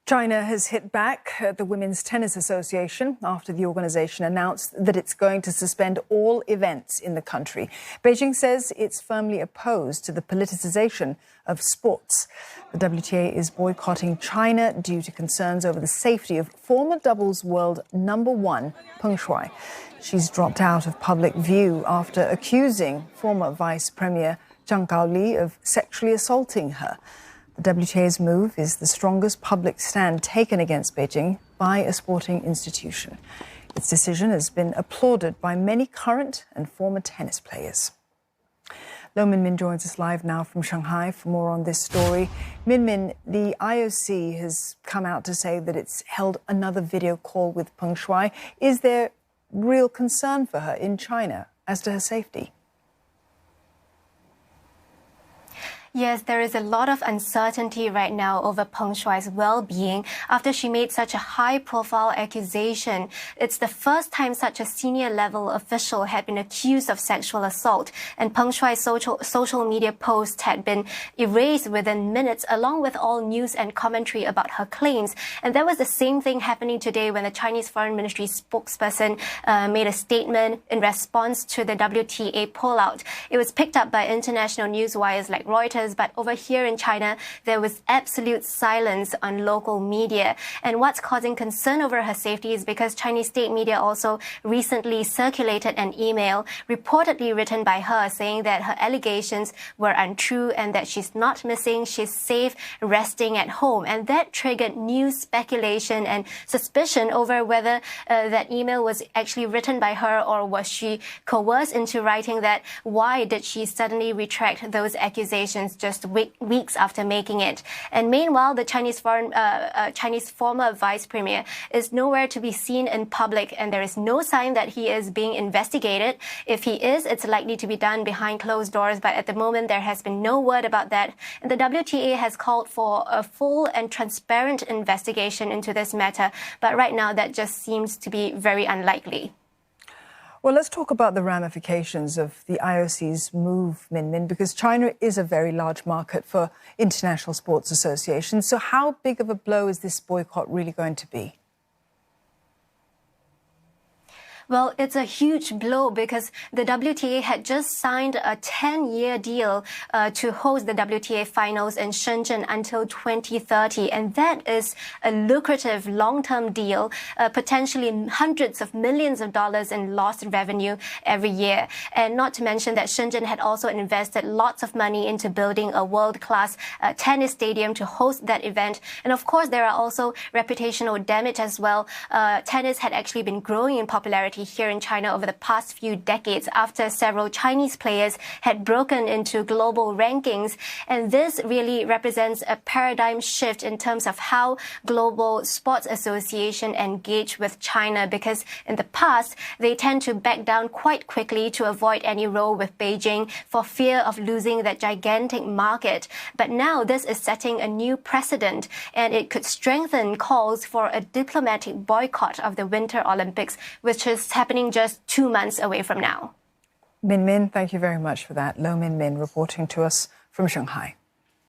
China has hit back at the Women's Tennis Association after the organization announced that it's going to suspend all events in the country. Beijing says it's firmly opposed to the politicization of sports. The WTA is boycotting China due to concerns over the safety of former doubles world #1, Peng Shuai. She's dropped out of public view after accusing former Vice Premier Zhang Gaoli of sexually assaulting her. The WTA's move is the strongest public stand taken against Beijing by a sporting institution. Its decision has been applauded by many current and former tennis players. Lo Minmin joins us live now from Shanghai for more on this story. Minmin, the IOC has come out to say that it's held another video call with Peng Shuai. Is there real concern for her in China as to her safety? Yes, there is a lot of uncertainty right now over Peng Shuai's well-being after she made such a high-profile accusation. It's the first time such a senior-level official had been accused of sexual assault, and Peng Shuai's social media posts had been erased within minutes, along with all news and commentary about her claims. And that was the same thing happening today when the Chinese Foreign Ministry spokesperson made a statement in response to the WTA pullout. It was picked up by international news wires like Reuters, but over here in China, there was absolute silence on local media. And what's causing concern over her safety is because Chinese state media also recently circulated an email reportedly written by her saying that her allegations were untrue and that she's not missing, she's safe, resting at home. And that triggered new speculation and suspicion over whether that email was actually written by her or was she coerced into writing that. Why did she suddenly retract those accusations just weeks after making it? And meanwhile, the Chinese former vice premier is nowhere to be seen in public, and there is no sign that he is being investigated. If he is, it's likely to be done behind closed doors, but at the moment there has been no word about that. And the WTA has called for a full and transparent investigation into this matter, but right now that just seems to be very unlikely. Well, let's talk about the ramifications of the IOC's move, Minmin, because China is a very large market for international sports associations. So how big of a blow is this boycott really going to be? Well, it's a huge blow because the WTA had just signed a 10-year deal to host the WTA finals in Shenzhen until 2030. And that is a lucrative long-term deal, potentially hundreds of millions of dollars in lost revenue every year. And not to mention that Shenzhen had also invested lots of money into building a world-class tennis stadium to host that event. And of course, there are also reputational damage as well. Tennis had actually been growing in popularity here in China over the past few decades after several Chinese players had broken into global rankings. And this really represents a paradigm shift in terms of how global sports associations engage with China, because in the past, they tend to back down quite quickly to avoid any row with Beijing for fear of losing that gigantic market. But now this is setting a new precedent, and it could strengthen calls for a diplomatic boycott of the Winter Olympics, which is happening just 2 months away from now. Minmin, thank you very much for that. Lo Minmin reporting to us from Shanghai.